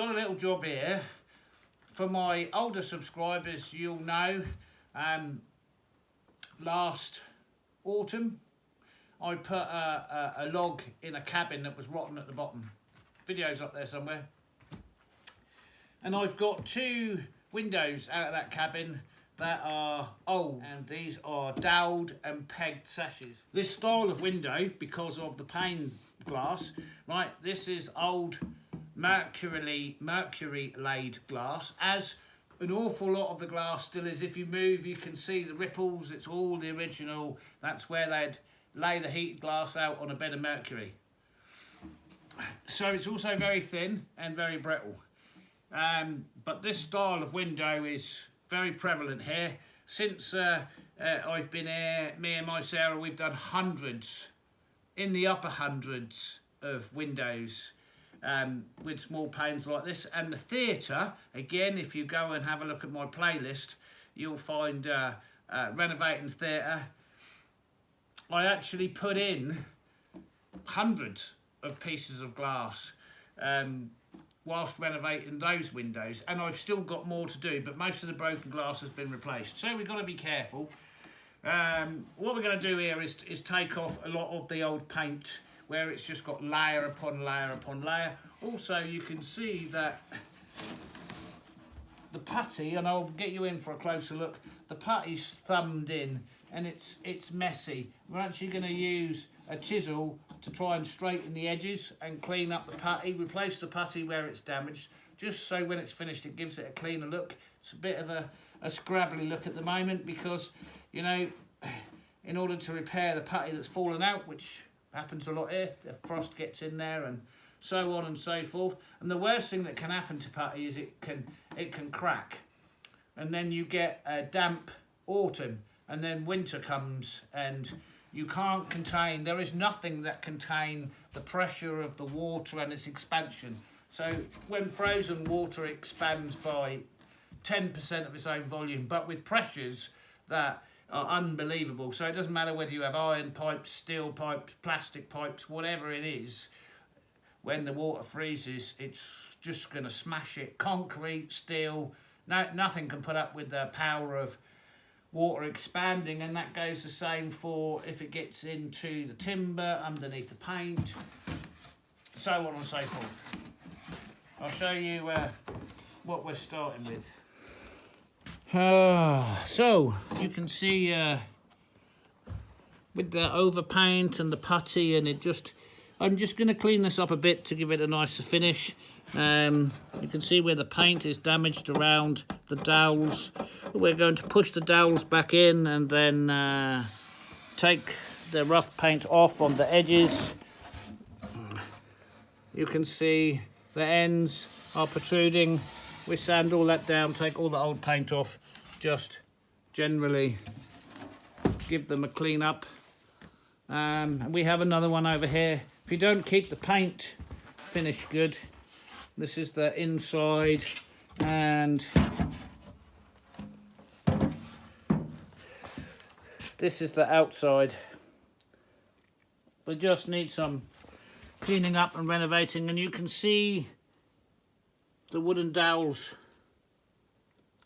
got a little job here. For my older subscribers, you'll know, last autumn, I put a log in a cabin that was rotten at the bottom. Video's up there somewhere. And I've got 2 windows out of that cabin that are old, and these are doweled and pegged sashes. This style of window, because of the pane glass, right, this is old mercury laid glass, as an awful lot of the glass still is. If you move, you can see the ripples. It's all the original. That's where they'd lay the heated glass out on a bed of mercury. So it's also very thin and very brittle. But this style of window is very prevalent here. Since I've been here, me and my Sarah, we've done hundreds, in the upper hundreds of windows with small panes like this. And the theatre, again, if you go and have a look at my playlist, you'll find renovating theatre. I actually put in hundreds of pieces of glass whilst renovating those windows, and I've still got more to do, but most of the broken glass has been replaced, so we've got to be careful. What we're going to do here is take off a lot of the old paint where it's just got layer upon layer upon layer. Also, you can see that the putty, and I'll get you in for a closer look, the putty's thumbed in and it's messy. We're actually going to use a chisel to try and straighten the edges and clean up the putty, replace the putty where it's damaged, just so when it's finished it gives it a cleaner look. It's a bit of a scrabbly look at the moment because, you know, in order to repair the putty that's fallen out, which happens a lot here, the frost gets in there and so on and so forth. And the worst thing that can happen to putty is it can crack, and then you get a damp autumn, and then winter comes and you can't contain, there is nothing that contain the pressure of the water and its expansion. So when frozen water expands by 10% of its own volume, but with pressures that are unbelievable. So it doesn't matter whether you have iron pipes, steel pipes, plastic pipes, whatever it is, when the water freezes, it's just going to smash it. Concrete, steel, nothing can put up with the power of water expanding, and that goes the same for if it gets into the timber, underneath the paint, so on and so forth. I'll show you what we're starting with. So you can see with the overpaint and the putty, and I'm just going to clean this up a bit to give it a nicer finish. You can see where the paint is damaged around the dowels. We're going to push the dowels back in and then take the rough paint off on the edges. You can see the ends are protruding. We sand all that down, take all the old paint off, just generally give them a clean up. And we have another one over here. If you don't keep the paint finish good, this is the inside, and this is the outside. They just need some cleaning up and renovating, and you can see the wooden dowels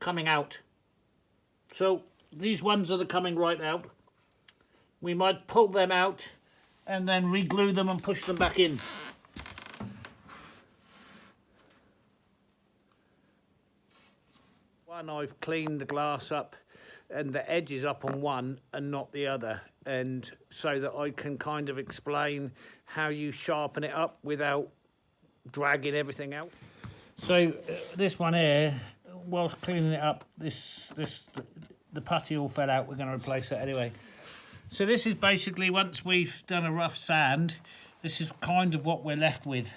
coming out. So these ones are coming right out. We might pull them out and then re-glue them and push them back in. One, I've cleaned the glass up and the edges up on one and not the other, and so that I can kind of explain how you sharpen it up without dragging everything out. So this one here, whilst cleaning it up, the putty all fell out. We're going to replace it anyway. So this is basically, once we've done a rough sand, this is kind of what we're left with.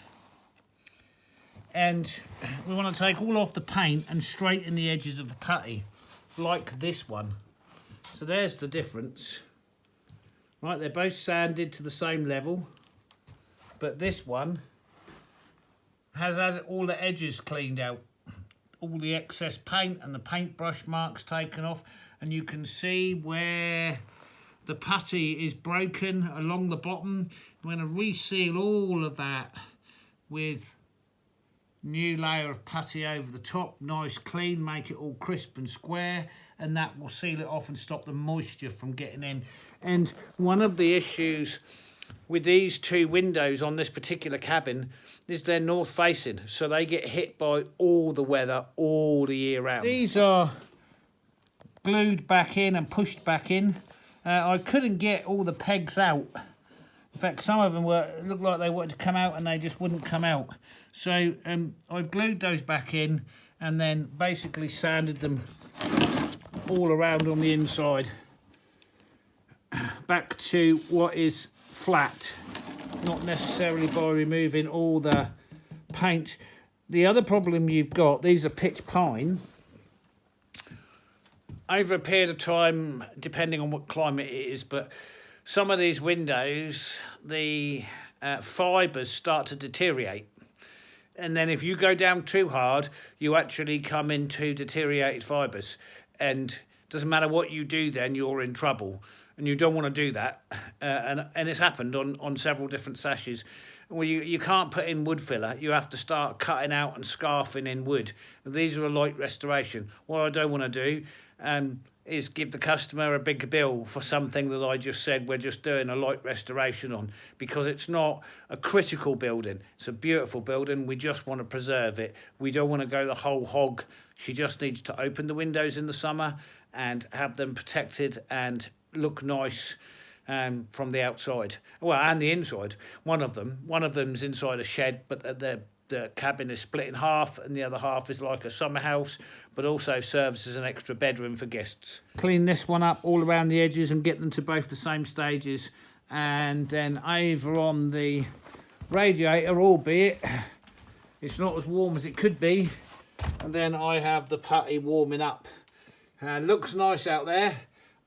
And we want to take all off the paint and straighten the edges of the putty, like this one. So there's the difference. Right, they're both sanded to the same level, but this one has all the edges cleaned out, all the excess paint and the paintbrush marks taken off, and you can see where the putty is broken along the bottom. I'm going to reseal all of that with new layer of putty over the top, nice clean, make it all crisp and square, and that will seal it off and stop the moisture from getting in. And one of the issues with these two windows on this particular cabin is they're north facing, so they get hit by all the weather all the year round. These are glued back in and pushed back in. I couldn't get all the pegs out. In fact, some of them looked like they wanted to come out and they just wouldn't come out. So I've glued those back in and then basically sanded them all around on the inside back to what is flat, not necessarily by removing all the paint. The other problem you've got, these are pitch pine. Over a period of time, depending on what climate it is, but some of these windows, the fibres start to deteriorate. And then if you go down too hard, you actually come into deteriorated fibres. And it doesn't matter what you do then, you're in trouble. And you don't want to do that. And it's happened on several different sashes. Well, you can't put in wood filler. You have to start cutting out and scarfing in wood. And these are a light restoration. What I don't want to do is give the customer a big bill for something that I just said we're just doing a light restoration on, because it's not a critical building. It's a beautiful building. We just want to preserve it. We don't want to go the whole hog. She just needs to open the windows in the summer and have them protected and look nice from the outside, well, and the inside. One of them's inside a shed, but the cabin is split in half and the other half is like a summer house, but also serves as an extra bedroom for guests. Clean this one up all around the edges and get them to both the same stages, and then over on the radiator, albeit it's not as warm as it could be, and then I have the putty warming up. Looks nice out there.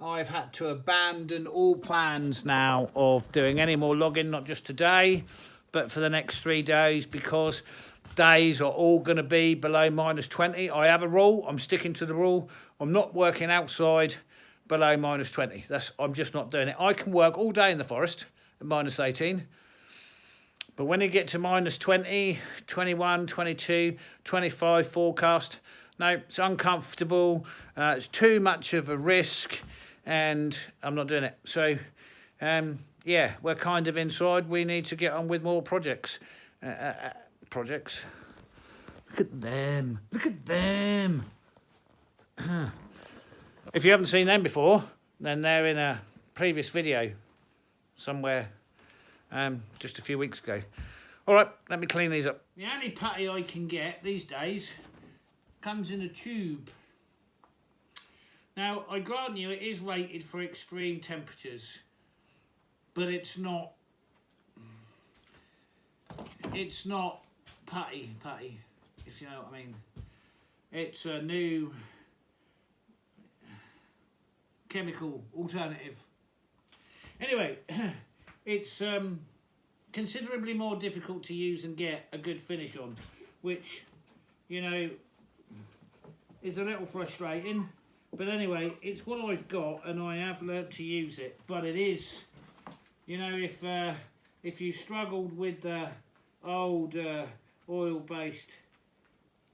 I've had to abandon all plans now of doing any more logging, not just today, but for the next 3 days, because days are all going to be below -20. I have a rule. I'm sticking to the rule. I'm not working outside below -20. I'm just not doing it. I can work all day in the forest at -18. But when you get to -20, 21, 22, 25 forecast, no, it's uncomfortable. It's too much of a risk, and I'm not doing it. So, yeah, we're kind of inside. We need to get on with more projects. Projects. Look at them. Look at them. If you haven't seen them before, then they're in a previous video somewhere just a few weeks ago. All right, let me clean these up. The only putty I can get these days comes in a tube. Now, I grant you it is rated for extreme temperatures, but it's not putty, if you know what I mean. It's a new chemical alternative. Anyway, it's considerably more difficult to use and get a good finish on, which, you know, is a little frustrating. But anyway, it's what I've got, and I have learnt to use it. But it is, you know, if you struggled with the old oil-based,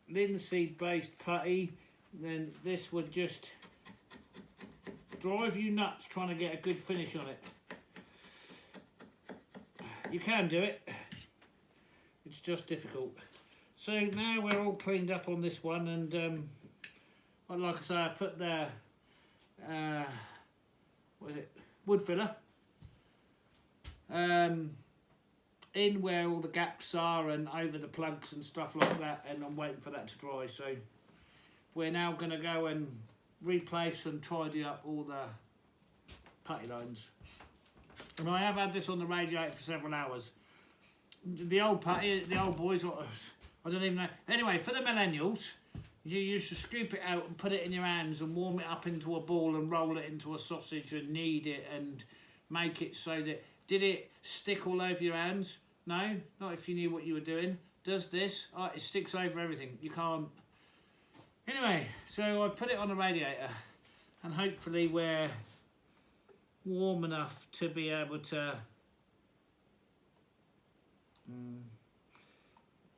linseed-based putty, then this would just drive you nuts trying to get a good finish on it. You can do it, it's just difficult. So now we're all cleaned up on this one, and like I say, I put the wood filler in where all the gaps are and over the plugs and stuff like that, and I'm waiting for that to dry. So we're now going to go and replace and tidy up all the putty lines. And I have had this on the radiator for several hours. The old putty, the old boys, I don't even know. Anyway, for the millennials, you used to scoop it out and put it in your hands and warm it up into a ball and roll it into a sausage and knead it and make it so that... Did it stick all over your hands? No, not if you knew what you were doing. Does this? Oh, it sticks over everything. You can't... Anyway, so I put it on the radiator, and hopefully we're warm enough to be able to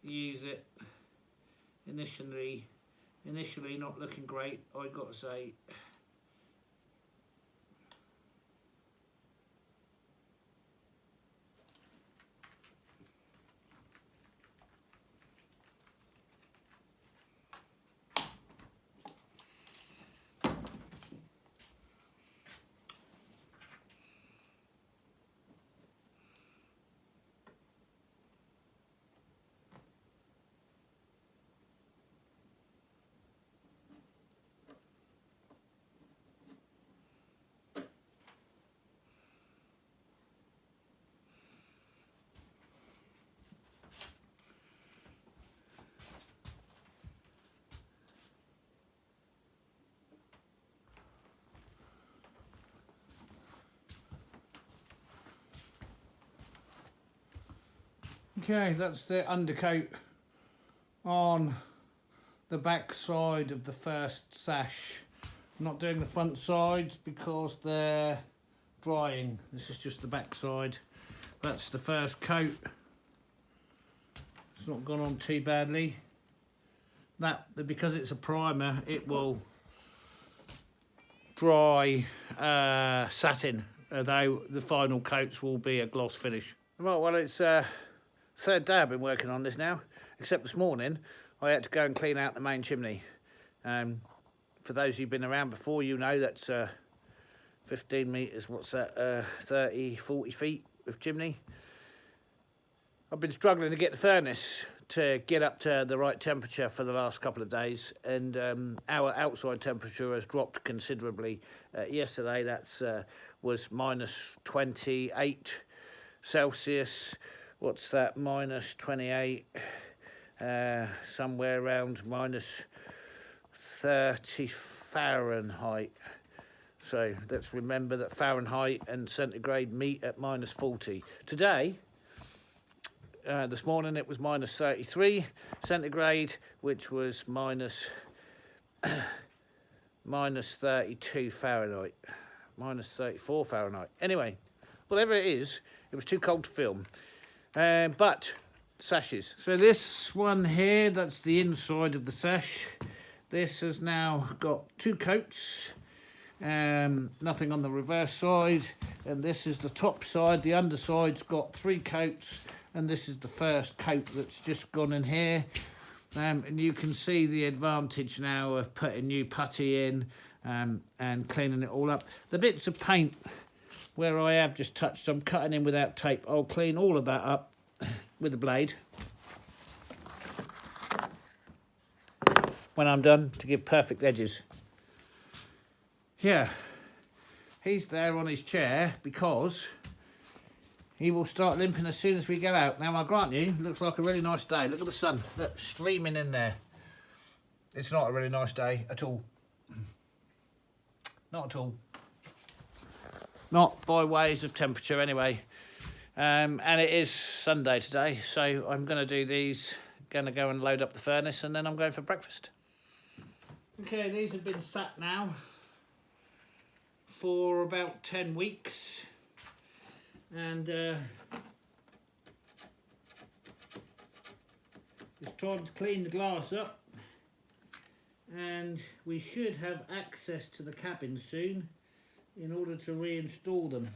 use it. initially not looking great, I got to say. Okay, that's the undercoat on the back side of the first sash. I'm not doing the front sides because they're drying. This is just the back side. That's the first coat. It's not gone on too badly. Because it's a primer, it will dry satin, although the final coats will be a gloss finish. Right, well, it's third day I've been working on this now, except this morning I had to go and clean out the main chimney. For those who've been around before, you know that's 15 metres, what's that, 30, 40 feet of chimney. I've been struggling to get the furnace to get up to the right temperature for the last couple of days, and our outside temperature has dropped considerably. Yesterday that's was minus 28 Celsius. What's that, minus 28, somewhere around minus 30 Fahrenheit. So let's remember that Fahrenheit and centigrade meet at minus 40. Today, this morning it was minus 33 centigrade, which was minus 32 Fahrenheit, minus 34 Fahrenheit. Anyway, whatever it is, it was too cold to film. But sashes. So this one here, that's the inside of the sash. This has now got 2 coats. Nothing on the reverse side. And this is the top side. The underside's got 3 coats. And this is the first coat that's just gone in here. And you can see the advantage now of putting new putty in and cleaning it all up. The bits of paint where I have just touched, I'm cutting in without tape. I'll clean all of that up with a blade when I'm done to give perfect edges. Yeah, he's there on his chair because he will start limping as soon as we go out. Now, I grant you, it looks like a really nice day. Look at the sun, look, streaming in there. It's not a really nice day at all. Not at all. Not by ways of temperature anyway. And it is Sunday today, so I'm going to do these, going to go and load up the furnace, and then I'm going for breakfast. Okay, these have been sat now for about 10 weeks. And it's time to clean the glass up. And we should have access to the cabin soon in order to reinstall them.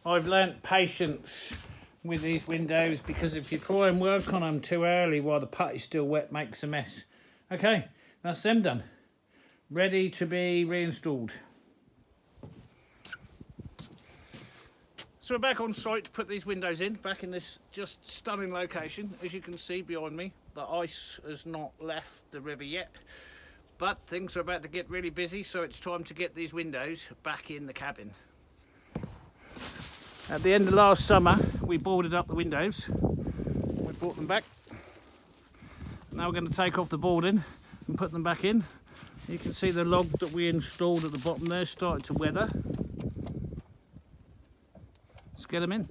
I've learnt patience with these windows, because if you try and work on them too early while the putty's still wet, makes a mess. Okay, that's them done. Ready to be reinstalled. So we're back on site to put these windows in, back in this just stunning location. As you can see behind me, the ice has not left the river yet, but things are about to get really busy, so it's time to get these windows back in the cabin. At the end of last summer, we boarded up the windows. We brought them back. Now we're going to take off the boarding and put them back in. You can see the log that we installed at the bottom there started to weather. Let's get them in.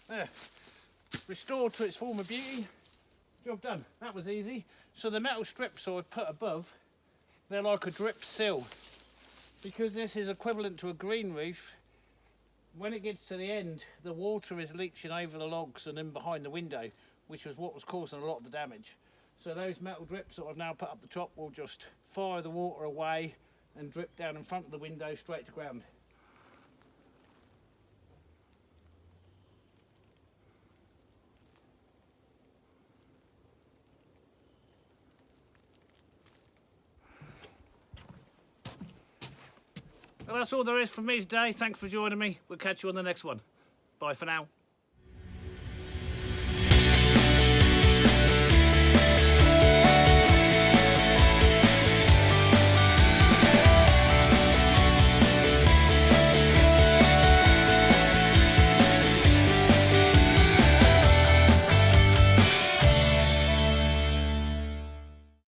There, restored to its former beauty. Job done. That was easy. So the metal strips I've put above, they're like a drip sill. Because this is equivalent to a green roof, when it gets to the end, the water is leaching over the logs and in behind the window, which was what was causing a lot of the damage. So those metal drips that I've now put up the top will just fire the water away and drip down in front of the window straight to ground. Well, that's all there is from me today. Thanks for joining me. We'll catch you on the next one. Bye for now.